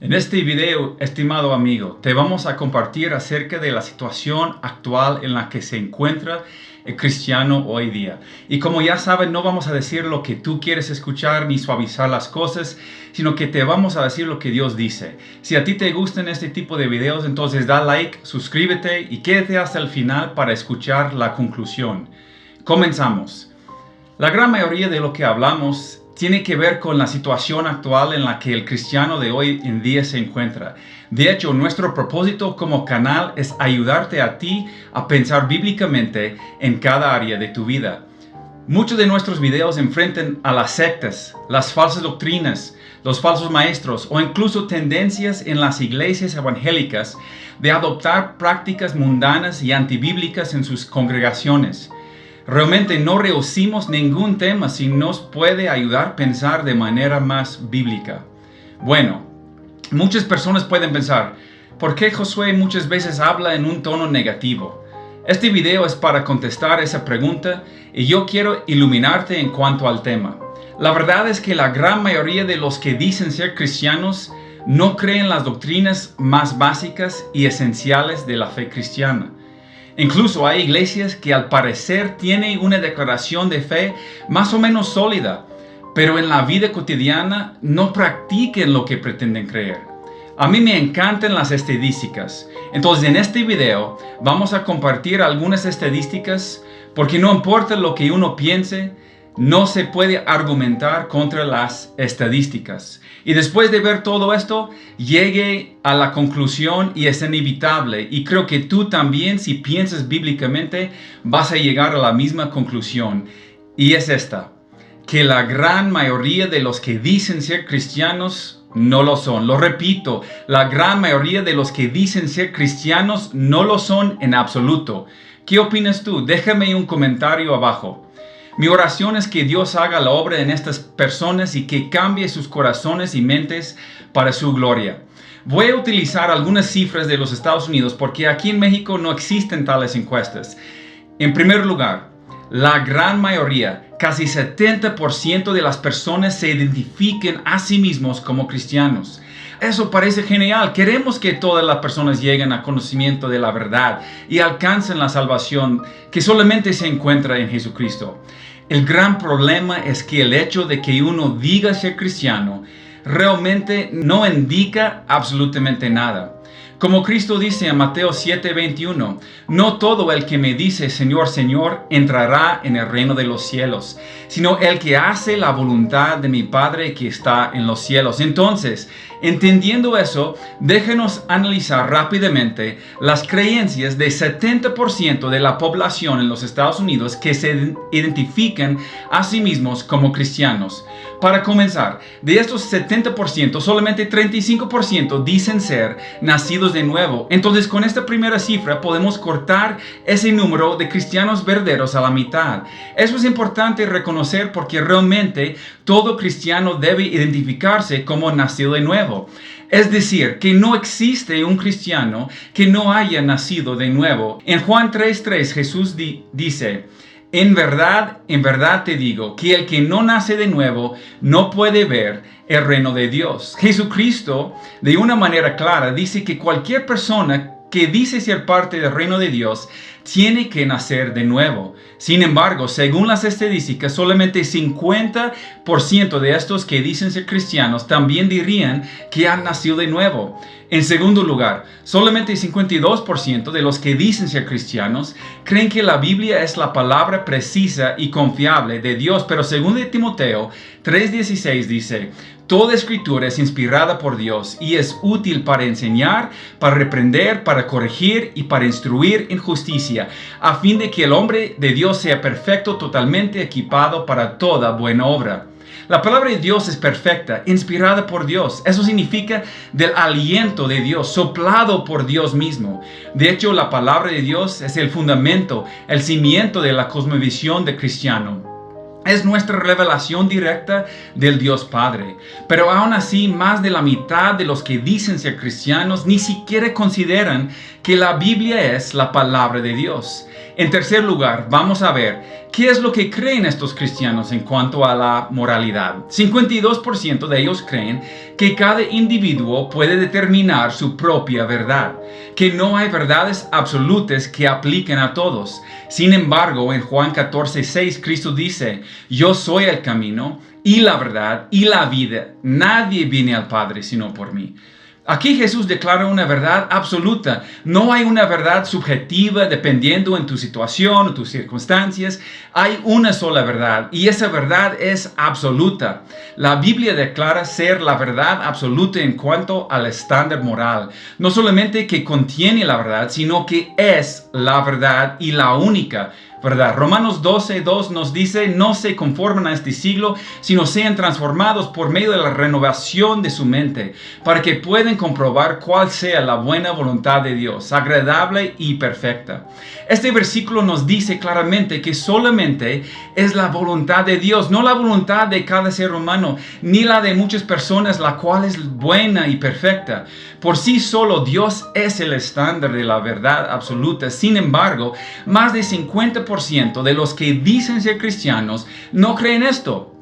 En este video, estimado amigo, te vamos a compartir acerca de la situación actual en la que se encuentra el cristiano hoy día. Y como ya saben, no vamos a decir lo que tú quieres escuchar ni suavizar las cosas, sino que te vamos a decir lo que Dios dice. Si a ti te gustan este tipo de videos, entonces da like, suscríbete y quédate hasta el final para escuchar la conclusión. Comenzamos. La gran mayoría de lo que hablamos tiene que ver con la situación actual en la que el cristiano de hoy en día se encuentra. De hecho, nuestro propósito como canal es ayudarte a ti a pensar bíblicamente en cada área de tu vida. Muchos de nuestros videos enfrentan a las sectas, las falsas doctrinas, los falsos maestros o incluso tendencias en las iglesias evangélicas de adoptar prácticas mundanas y antibíblicas en sus congregaciones. Realmente no rehuimos ningún tema si nos puede ayudar a pensar de manera más bíblica. Bueno, muchas personas pueden pensar, ¿por qué Josué muchas veces habla en un tono negativo? Este video es para contestar esa pregunta y yo quiero iluminarte en cuanto al tema. La verdad es que la gran mayoría de los que dicen ser cristianos no creen las doctrinas más básicas y esenciales de la fe cristiana. Incluso hay iglesias que al parecer tienen una declaración de fe más o menos sólida, pero en la vida cotidiana no practiquen lo que pretenden creer. A mí me encantan las estadísticas, entonces en este video vamos a compartir algunas estadísticas porque no importa lo que uno piense, no se puede argumentar contra las estadísticas. Y después de ver todo esto, llegué a la conclusión y es inevitable. Y creo que tú también, si piensas bíblicamente, vas a llegar a la misma conclusión. Y es esta, que la gran mayoría de los que dicen ser cristianos no lo son. Lo repito, la gran mayoría de los que dicen ser cristianos no lo son en absoluto. ¿Qué opinas tú? Déjame un comentario abajo. Mi oración es que Dios haga la obra en estas personas y que cambie sus corazones y mentes para su gloria. Voy a utilizar algunas cifras de los Estados Unidos porque aquí en México no existen tales encuestas. En primer lugar, la gran mayoría, casi 70% de las personas se identifiquen a sí mismos como cristianos. Eso parece genial. Queremos que todas las personas lleguen a conocimiento de la verdad y alcancen la salvación que solamente se encuentra en Jesucristo. El gran problema es que el hecho de que uno diga ser cristiano realmente no indica absolutamente nada. Como Cristo dice en Mateo 7:21, no todo el que me dice Señor, Señor entrará en el reino de los cielos, sino el que hace la voluntad de mi Padre que está en los cielos. Entonces, entendiendo eso, déjenos analizar rápidamente las creencias de 70% de la población en los Estados Unidos que se identifican a sí mismos como cristianos. Para comenzar, de estos 70%, solamente 35% dicen ser nacidos de nuevo. Entonces, con esta primera cifra podemos cortar ese número de cristianos verdaderos a la mitad. Eso es importante reconocer porque realmente todo cristiano debe identificarse como nacido de nuevo. Es decir, que no existe un cristiano que no haya nacido de nuevo. En Juan 3:3 Jesús dice, en verdad te digo, que el que no nace de nuevo no puede ver el reino de Dios. Jesucristo, de una manera clara, dice que cualquier persona que dice ser parte del reino de Dios tiene que nacer de nuevo. Sin embargo, según las estadísticas, solamente 50% de estos que dicen ser cristianos también dirían que han nacido de nuevo. En segundo lugar, solamente 52% de los que dicen ser cristianos creen que la Biblia es la palabra precisa y confiable de Dios, pero según de Timoteo 3:16 dice, toda escritura es inspirada por Dios y es útil para enseñar, para reprender, para corregir y para instruir en justicia, a fin de que el hombre de Dios sea perfecto, totalmente equipado para toda buena obra. La palabra de Dios es perfecta, inspirada por Dios. Eso significa del aliento de Dios, soplado por Dios mismo. De hecho, la palabra de Dios es el fundamento, el cimiento de la cosmovisión del cristiano. Es nuestra revelación directa del Dios Padre. Pero aún así, más de la mitad de los que dicen ser cristianos ni siquiera consideran que la Biblia es la palabra de Dios. En tercer lugar, vamos a ver qué es lo que creen estos cristianos en cuanto a la moralidad. 52% de ellos creen que cada individuo puede determinar su propia verdad, que no hay verdades absolutas que apliquen a todos. Sin embargo, en Juan 14:6, Cristo dice: yo soy el camino y la verdad y la vida. Nadie viene al Padre sino por mí. Aquí Jesús declara una verdad absoluta. No hay una verdad subjetiva dependiendo en tu situación o tus circunstancias. Hay una sola verdad y esa verdad es absoluta. La Biblia declara ser la verdad absoluta en cuanto al estándar moral. No solamente que contiene la verdad, sino que es la verdad y la única verdad. Romanos 12:2 nos dice: no se conformen a este siglo, sino sean transformados por medio de la renovación de su mente, para que puedan comprobar cuál sea la buena voluntad de Dios, agradable y perfecta. Este versículo nos dice claramente que solamente es la voluntad de Dios, no la voluntad de cada ser humano, ni la de muchas personas, la cual es buena y perfecta. Por sí solo Dios es el estándar de la verdad absoluta. Sin embargo, más de 50% de los que dicen ser cristianos no creen esto.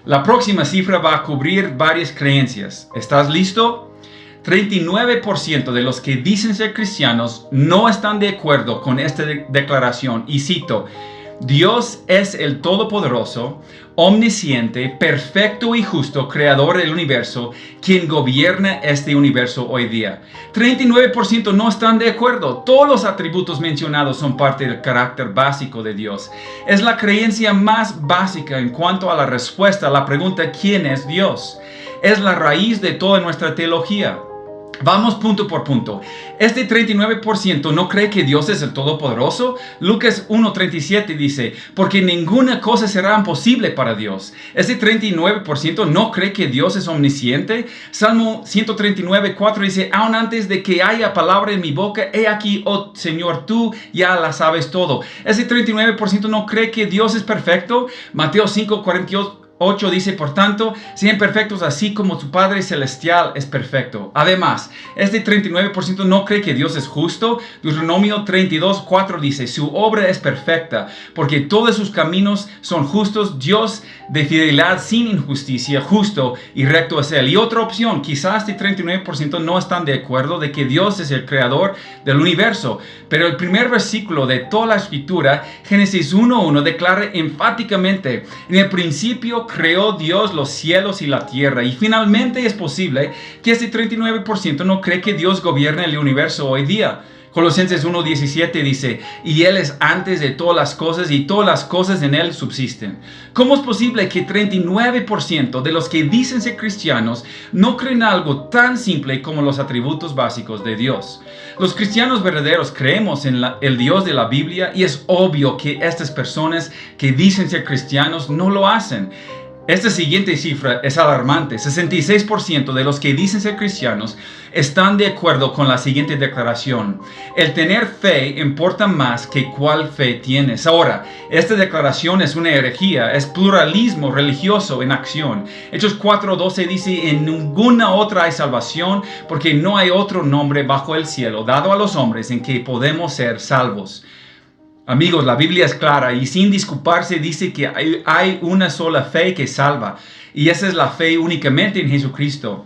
La próxima cifra va a cubrir varias creencias. ¿Estás listo? 39% de los que dicen ser cristianos no están de acuerdo con esta declaración. Y cito: Dios es el Todopoderoso, omnisciente, perfecto y justo, creador del universo, quien gobierna este universo hoy día. 39% no están de acuerdo. Todos los atributos mencionados son parte del carácter básico de Dios. Es la creencia más básica en cuanto a la respuesta a la pregunta ¿quién es Dios? Es la raíz de toda nuestra teología. Vamos punto por punto. Este 39% no cree que Dios es el Todopoderoso. Lucas 1:37 dice: porque ninguna cosa será imposible para Dios. Este 39% no cree que Dios es omnisciente. Salmo 139:4 dice: aun antes de que haya palabra en mi boca, he aquí, oh Señor, tú ya la sabes todo. Ese 39% no cree que Dios es perfecto. Mateo 5:48 dice: por tanto, sean perfectos así como tu Padre Celestial es perfecto. Además, este 39% no cree que Dios es justo. Deuteronomio 32:4 dice: su obra es perfecta, porque todos sus caminos son justos. Dios de fidelidad sin injusticia, justo y recto es Él. Y otra opción, quizás este 39% no están de acuerdo de que Dios es el creador del universo. Pero el primer versículo de toda la escritura, Génesis 1:1, declara enfáticamente: en el principio creó Dios los cielos y la tierra. Y finalmente es posible que este 39% no cree que Dios gobierna el universo hoy día. Colosenses 1:17 dice: y Él es antes de todas las cosas y todas las cosas en Él subsisten. ¿Cómo es posible que 39% de los que dicen ser cristianos no creen algo tan simple como los atributos básicos de Dios? Los cristianos verdaderos creemos en el Dios de la Biblia y es obvio que estas personas que dicen ser cristianos no lo hacen. Esta siguiente cifra es alarmante. 66% de los que dicen ser cristianos están de acuerdo con la siguiente declaración: el tener fe importa más que cuál fe tienes. Ahora, esta declaración es una herejía, es pluralismo religioso en acción. Hechos 4:12 dice: en ninguna otra hay salvación, porque no hay otro nombre bajo el cielo dado a los hombres en que podemos ser salvos. Amigos, la Biblia es clara y sin disculparse dice que hay una sola fe que salva, y esa es la fe únicamente en Jesucristo.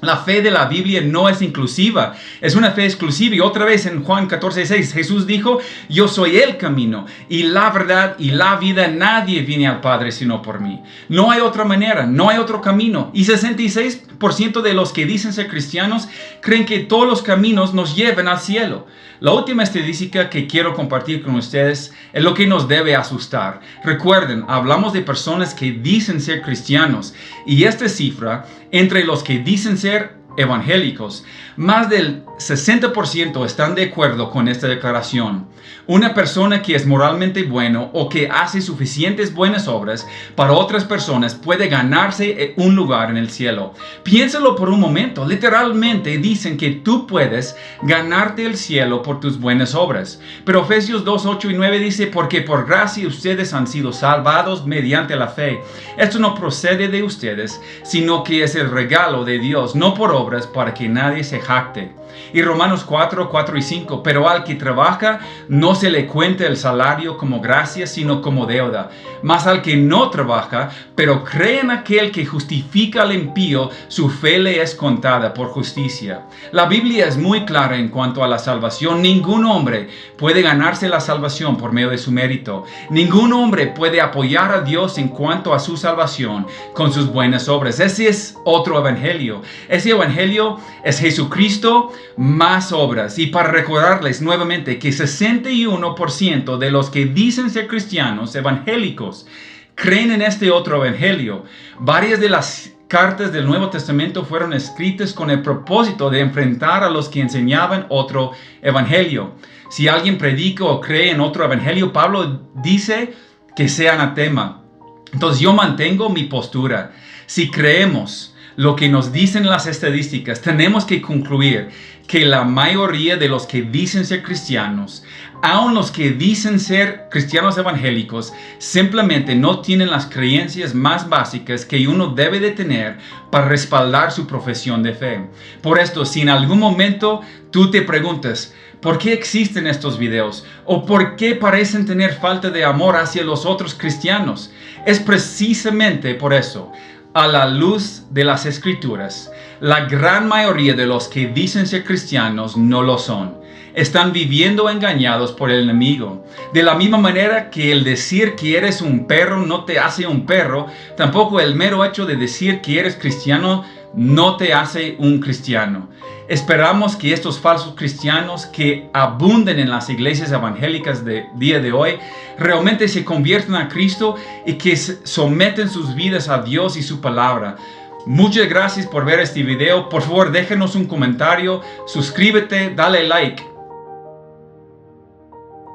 La fe de la Biblia no es inclusiva, es una fe exclusiva. Y otra vez en Juan 14:6, Jesús dijo: yo soy el camino y la verdad y la vida. Nadie viene al Padre sino por mí. No hay otra manera, no hay otro camino. Y 66% de los que dicen ser cristianos creen que todos los caminos nos llevan al cielo. La última estadística que quiero compartir con ustedes es lo que nos debe asustar. Recuerden, hablamos de personas que dicen ser cristianos, y esta cifra entre los que dicen ser evangélicos. Más del 60% están de acuerdo con esta declaración. Una persona que es moralmente bueno o que hace suficientes buenas obras para otras personas puede ganarse un lugar en el cielo. Piénsalo por un momento. Literalmente dicen que tú puedes ganarte el cielo por tus buenas obras. Pero Efesios 2, 8 y 9 dice, porque por gracia ustedes han sido salvados mediante la fe. Esto no procede de ustedes, sino que es el regalo de Dios, no por obras para que nadie se jacte. Y Romanos 4, 4 y 5, pero al que trabaja no se le cuenta el salario como gracia, sino como deuda. Mas al que no trabaja, pero cree en aquel que justifica al impío, su fe le es contada por justicia. La Biblia es muy clara en cuanto a la salvación. Ningún hombre puede ganarse la salvación por medio de su mérito. Ningún hombre puede apoyar a Dios en cuanto a su salvación con sus buenas obras. Ese es otro evangelio. Ese evangelio es Jesucristo más obras. Y para recordarles nuevamente que 61% de los que dicen ser cristianos evangélicos creen en este otro evangelio. Varias de las cartas del Nuevo Testamento fueron escritas con el propósito de enfrentar a los que enseñaban otro evangelio. Si alguien predica o cree en otro evangelio, Pablo dice que sea anatema. Entonces yo mantengo mi postura. Si creemos lo que nos dicen las estadísticas, tenemos que concluir que la mayoría de los que dicen ser cristianos, aun los que dicen ser cristianos evangélicos, simplemente no tienen las creencias más básicas que uno debe de tener para respaldar su profesión de fe. Por esto, si en algún momento tú te preguntas, ¿por qué existen estos videos? ¿O por qué parecen tener falta de amor hacia los otros cristianos? Es precisamente por eso. A la luz de las Escrituras, la gran mayoría de los que dicen ser cristianos no lo son. Están viviendo engañados por el enemigo. De la misma manera que el decir que eres un perro no te hace un perro, tampoco el mero hecho de decir que eres cristiano no te hace un cristiano. Esperamos que estos falsos cristianos que abunden en las iglesias evangélicas de día de hoy realmente se conviertan a Cristo y que someten sus vidas a Dios y su palabra. Muchas gracias por ver este video. Por favor, déjenos un comentario, suscríbete, dale like.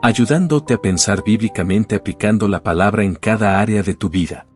Ayudándote a pensar bíblicamente aplicando la palabra en cada área de tu vida.